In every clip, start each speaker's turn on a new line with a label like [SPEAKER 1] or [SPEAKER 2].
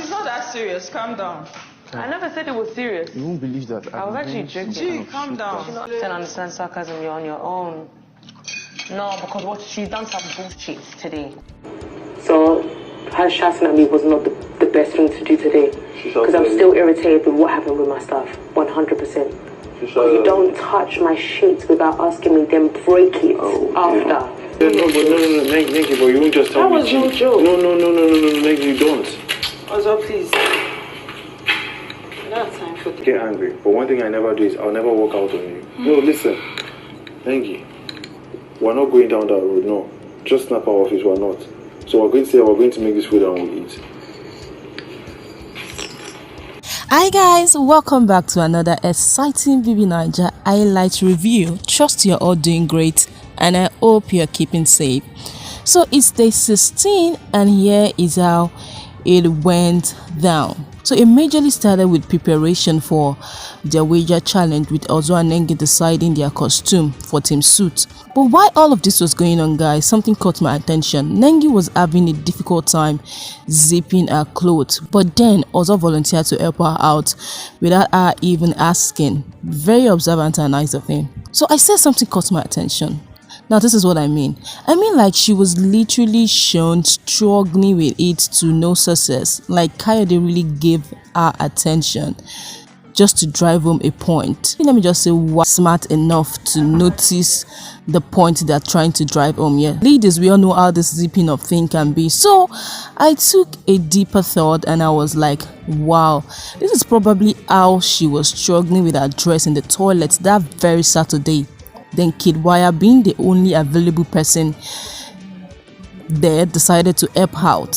[SPEAKER 1] It's not that serious. Calm down.
[SPEAKER 2] I never said it was serious.
[SPEAKER 3] You won't believe that.
[SPEAKER 2] I was actually joking.
[SPEAKER 1] Calm down.
[SPEAKER 2] You don't understand sarcasm. You're on your own. No, because what she's done some bullshit today. So, her shouting at me was not the best thing to do today. Because I'm still irritated with what happened with my stuff. 100%. You don't touch my shit without asking me, then break it after.
[SPEAKER 3] No, Nengi, but you won't just tell me.
[SPEAKER 2] That was no joke.
[SPEAKER 3] No, Nengi, you don't.
[SPEAKER 1] Ozo, please. I don't have time for this.
[SPEAKER 3] Get angry, but one thing I never do is I'll never walk out on you. No, listen, Nengi, we're not going down that road, no. Just snap our office, we're not. So we're going to make this food and we'll eat.
[SPEAKER 4] Hi guys, welcome back to another exciting BB Naija highlight review. Trust you're all doing great and I hope you're keeping safe. So it's day 16 and here is how it went down. So it majorly started with preparation for their wager challenge, with Ozo and Nengi deciding their costume for team suit. But while all of this was going on, guys, something caught my attention. Nengi was having a difficult time zipping her clothes, but then Ozo volunteered to help her out without her even asking. Very observant and nice of him. So I said something caught my attention. Now this is what I mean. Like she was literally shown struggling with it to no success. Like Kayode really gave her attention just to drive home a point. Let me just say, was smart enough to notice the point they're trying to drive home. Yeah, ladies, we all know how this zipping up thing can be. So I took a deeper thought and I was like, wow, this is probably how she was struggling with her dress in the toilet that very Saturday. Then Kidwaya, being the only available person there, decided to help out.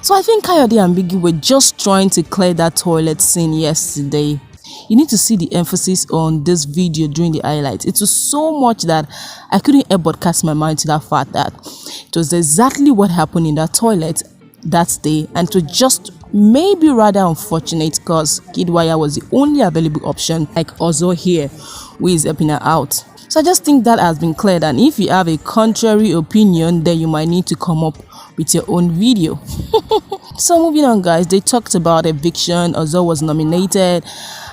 [SPEAKER 4] So I think Kayode and Biggie were just trying to clear that toilet scene yesterday. You need to see the emphasis on this video during the highlights. It was so much that I couldn't help but cast my mind to that fact that it was exactly what happened in that toilet that day, and it was just maybe rather unfortunate because Kidwaya was the only available option, like Ozo here, who is helping her out. So I just think that has been cleared, and if you have a contrary opinion, then you might need to come up with your own video. So moving on, guys, they talked about eviction. Ozo was nominated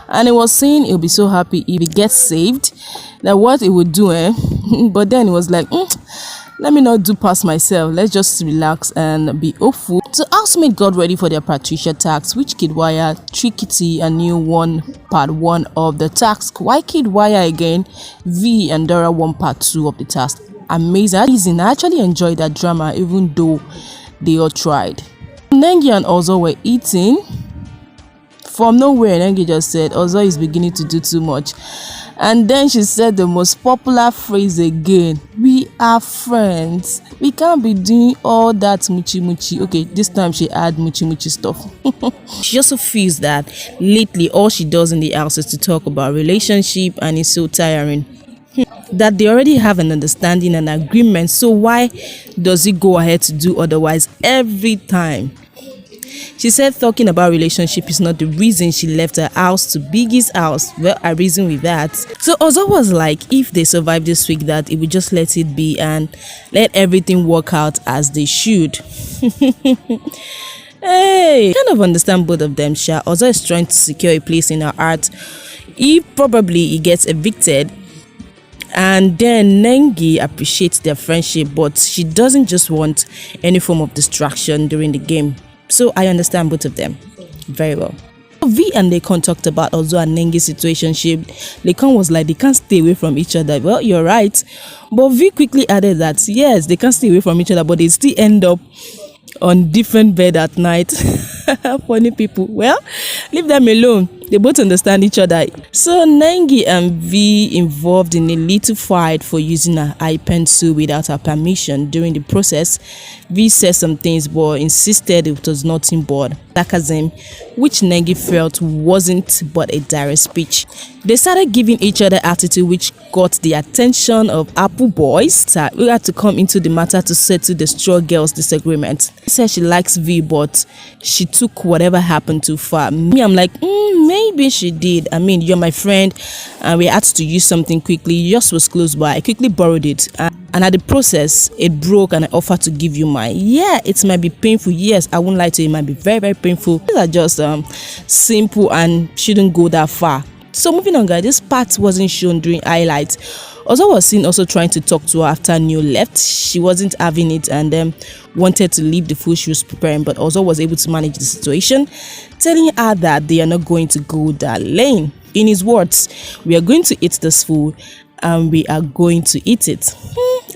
[SPEAKER 4] and he was saying he'll be so happy if he gets saved, that what he would do, but then he was like, let me not do past myself, let's just relax and be hopeful. So housemate got ready for their Patricia task, which Kidwaya, Trikiti and New won part 1 of the task, while Kidwaya again, V and Dora won part 2 of the task. Amazing. I actually enjoyed that drama even though they all tried. Nengi and Ozo were eating. From nowhere, Nengi just said, Ozo is beginning to do too much. And then she said the most popular phrase again, we are friends. We can't be doing all that muchi. Okay, this time she had muchi stuff. She also feels that lately all she does in the house is to talk about relationship and it's so tiring. That they already have an understanding and agreement, so why does he go ahead to do otherwise every time? She said talking about relationship is not the reason she left her house to Biggie's house. Well, I reason with that. So Ozo was like, if they survive this week, that it would just let it be and let everything work out as they should. Hey, kind of understand both of them, Sha. Ozo is trying to secure a place in her heart. He gets evicted. And then Nengi appreciates their friendship, but she doesn't just want any form of distraction during the game. So I understand both of them very well. V and Lekon talked about Ozo and Nengi's situationship. Lekon was like, they can't stay away from each other. Well, you're right. But V quickly added that, yes, they can't stay away from each other, but they still end up on different bed at night. Funny people. Well, leave them alone. They both understand each other. So Nengi and V involved in a little fight for using her eye pencil without her permission. During the process, V said some things but insisted it was nothing but sarcasm, which Nengi felt wasn't but a direct speech. They started giving each other attitude, which got the attention of Apple Boys, who had to come into the matter to settle the straw girls' disagreement. She said she likes V, but she took whatever happened too far. Me, I'm like, maybe she did. I mean, you're my friend and we had to use something quickly. Yours was close by. I quickly borrowed it. and at the process it broke and I offered to give you mine. Yeah, it might be painful. Yes, I won't lie to you, it might be very, very painful. These are just simple and shouldn't go that far. So moving on, guys, this part wasn't shown during highlights. Ozo was seen also trying to talk to her after Neo left. She wasn't having it and wanted to leave the food she was preparing, but Ozo was able to manage the situation, telling her that they are not going to go that lane. In his words, we are going to eat this food and we are going to eat it.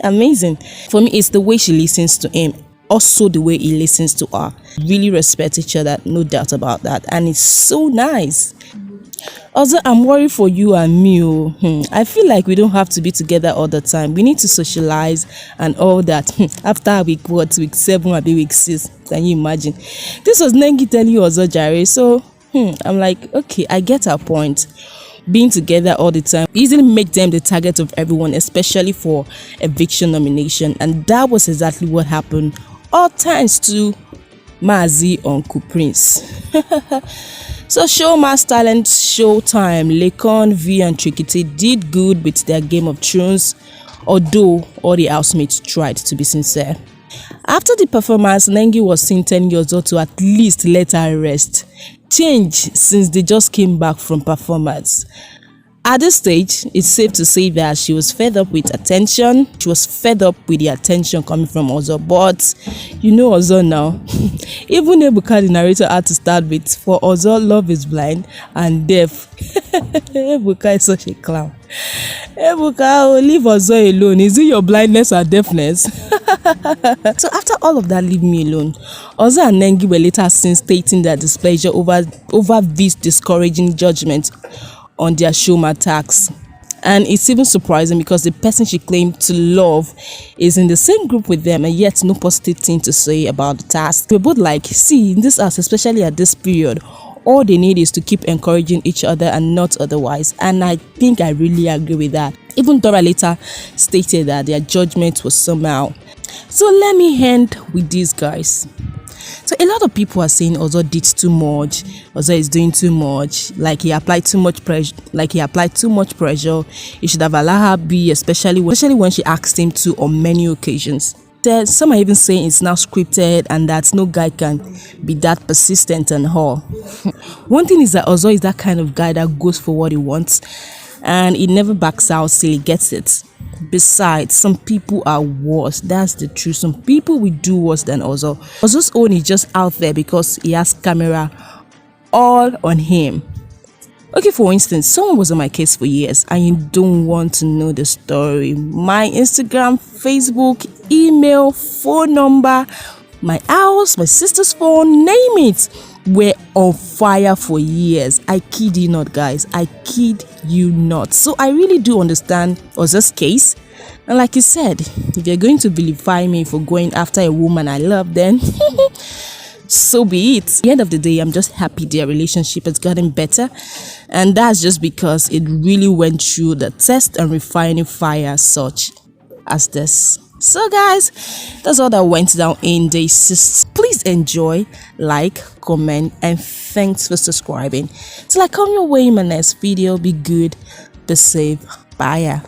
[SPEAKER 4] Amazing. For me, it's the way she listens to him, also the way he listens to her. Really respect each other, no doubt about that, and it's so nice. Also, I'm worried for you and me. I feel like we don't have to be together all the time. We need to socialize and all that. After week 7 or week 6, can you imagine? This was Nengi telling you also, Jare. So I'm like, okay, I get her point. Being together all the time easily make them the target of everyone, especially for eviction nomination, and that was exactly what happened. All thanks to Mazi Uncle Prince. So show mass talent showtime. Lekon, V and Trikiti did good with their Game of Thrones, although all the housemates tried to be sincere. After the performance, Nengi was seen telling Ozo to at least let her rest. Change since they just came back from performance. At this stage, it's safe to say that she was fed up with attention. She was fed up with the attention coming from Ozo. But you know Ozo now. Even Ebuka, the narrator, had to start with, for Ozo, love is blind and deaf. Ebuka is such a clown. Ebuka, leave Ozo alone. Is it your blindness or deafness? So after all of that, leave me alone. Ozo and Nengi were later seen stating their displeasure over this discouraging judgment on their showma tax. And it's even surprising because the person she claimed to love is in the same group with them, and yet no positive thing to say about the task. We're both like, see, in this house, especially at this period, all they need is to keep encouraging each other and not otherwise. And I think I really agree with that. Even Dora later stated that their judgment was somehow. So let me end with these guys. So a lot of people are saying Ozo did too much, Ozo is doing too much, like he applied too much pressure, he should have allowed her be, especially when she asked him to on many occasions. Some are even saying it's now scripted and that no guy can be that persistent and all. One thing is that Ozo is that kind of guy that goes for what he wants and he never backs out till he gets it. Besides, some people are worse. That's the truth. Some people will do worse than Ozo. Ozo's own is just out there because he has camera all on him. Okay, for instance, someone was on my case for years and you don't want to know the story. My Instagram, Facebook, email, phone number, my house, my sister's phone, name it, were on fire for years. I kid you not, guys. I kid you not. So I really do understand Ozo's case. And like you said, if you're going to vilify me for going after a woman I love, then so be it. At the end of the day, I'm just happy their relationship has gotten better. And that's just because it really went through the test and refining fire such as this. So guys, that's all that went down in day 6. Please enjoy, like, comment, and thanks for subscribing. Till I come your way in my next video, be good, be safe, bye.